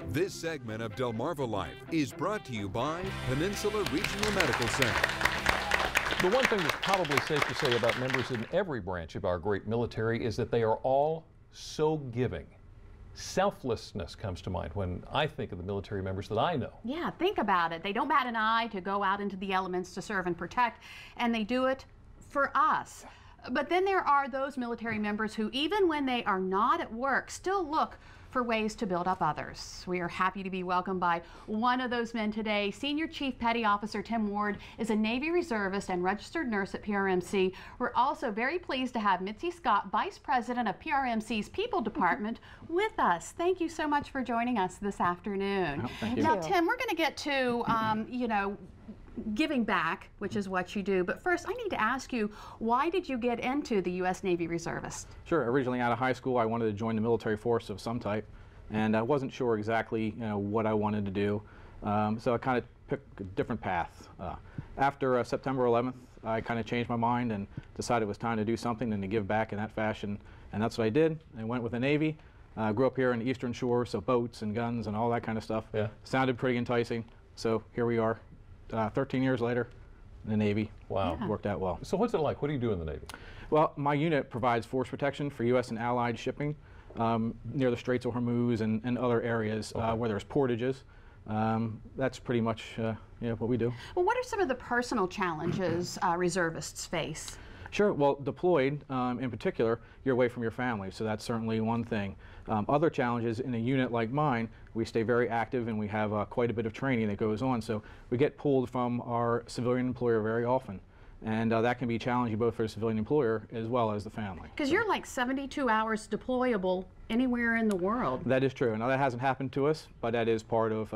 This segment of Delmarva Life is brought to you by Peninsula Regional Medical Center. The one thing that's probably safe to say about members in every branch of our great military is that they are all so giving. Selflessness comes to mind when I think of the military members that I know. Yeah, think about it. They don't bat an eye to go out into the elements to serve and protect, and they do it for us. But then there are those military members who, even when they are not at work, still look for ways to build up others. We are happy to be welcomed by one of those men today. Senior Chief Petty Officer Tim Ward is a Navy reservist and registered nurse at PRMC. We're also very pleased to have Mitzi Scott, Vice President of PRMC's People Department, with us. Thank you so much for joining us this afternoon. Oh, thank you. Now, Tim, we're going to get to, you know, giving back, which is what you do. But first, I need to ask you, why did you get into the U.S. Navy Reservist? Sure. Originally out of high school, I wanted to join the military force of some type, and I wasn't sure exactly, what I wanted to do. So I kind of picked a different path. After September 11th, I kind of changed my mind and decided it was time to do something and to give back in that fashion, and that's what I did. I went with the Navy. Grew up here in the Eastern Shore, so boats and guns and all that kind of stuff. Yeah. Sounded pretty enticing, so here we are. 13 years later in the Navy. Wow. Worked out well. So what's it like? What do you do in the Navy? Well, my unit provides force protection for U.S. and Allied shipping near the Straits of Hormuz and other areas where there's portages. That's pretty much what we do. Well, what are some of the personal challenges reservists face? Sure. Well, deployed in particular, you're away from your family, so that's certainly one thing. Other challenges in a unit like mine, we stay very active and we have quite a bit of training that goes on, so we get pulled from our civilian employer very often. And that can be challenging both for the civilian employer as well as the family. Because you're like 72 hours deployable anywhere in the world. That is true. Now that hasn't happened to us, but that is part of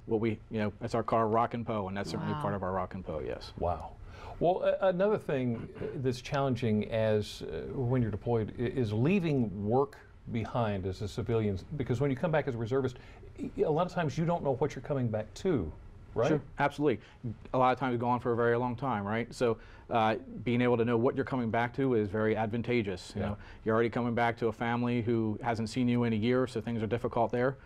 what we, that's our car Rock and Poe, and that's certainly part of our Rock and Poe, yes. Wow. Well, another thing that's challenging as when you're deployed is leaving work behind as a civilian, because when you come back as a reservist, a lot of times you don't know what you're coming back to, right? Sure, absolutely. A lot of times you go on for a very long time, right? So being able to know what you're coming back to is very advantageous. You know, you're already coming back to a family who hasn't seen you in a year, so things are difficult there.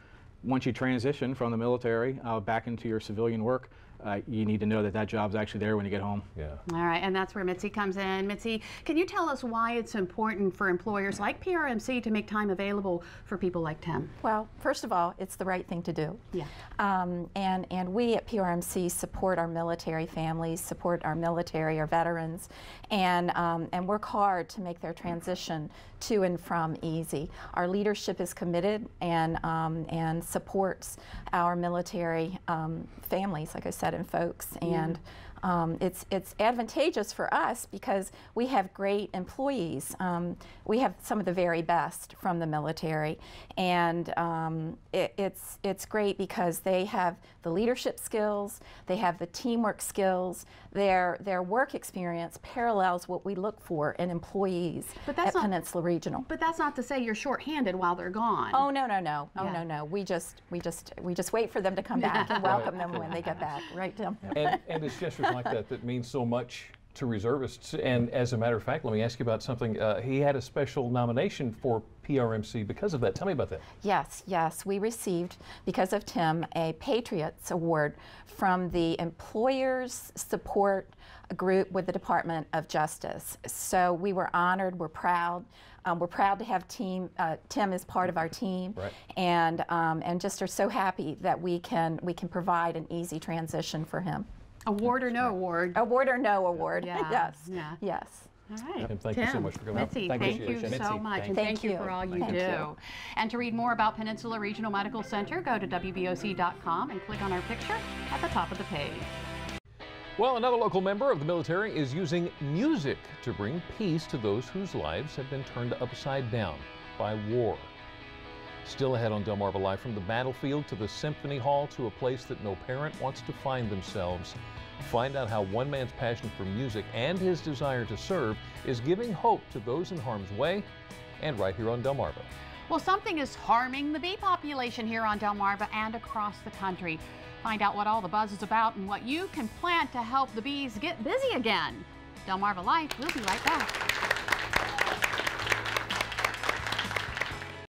Once you transition from the military back into your civilian work, you need to know that that job's actually there when you get home. Yeah. All right, and that's where Mitzi comes in. Mitzi, can you tell us why it's important for employers like PRMC to make time available for people like Tim? Well, first of all, it's the right thing to do. Yeah. And we at PRMC support our military families, support our military, our veterans, and work hard to make their transition to and from easy. Our leadership is committed and supports our military families, like I said, and folks. And it's advantageous for us because we have great employees. We have some of the very best from the military, and it's great because they have the leadership skills, they have the teamwork skills. Their work experience parallels what we look for in employees at Peninsula Regional. But that's not to say you're shorthanded while they're gone. Oh no. Oh no. We just wait for them to come back and welcome them when they get back. Right, Tim? And it's gestures like that means so much to reservists. And as a matter of fact, let me ask you about something. He had a special nomination for PRMC because of that. Tell me about that. Yes. We received, because of Tim, a Patriots Award from the Employers Support Group with the Department of Justice. So we were honored. We're proud. We're proud to have Tim as part of our team, right. and just are so happy that we can provide an easy transition for him. Award or no award? Award or no award. Yeah. Yes. Yeah. Yes. All right. And thank you so much for coming Mitzi, out. thank you so much, and thank you for all you do. And to read more about Peninsula Regional Medical Center, go to WBOC.com and click on our picture at the top of the page. Well, another local member of the military is using music to bring peace to those whose lives have been turned upside down by war. Still ahead on Delmarva Live, from the battlefield to the symphony hall to a place that no parent wants to find themselves. Find out how one man's passion for music and his desire to serve is giving hope to those in harm's way, and right here on Delmarva. Well, something is harming the bee population here on Delmarva and across the country. Find out what all the buzz is about and what you can plant to help the bees get busy again. Delmarva Life, we'll be right back.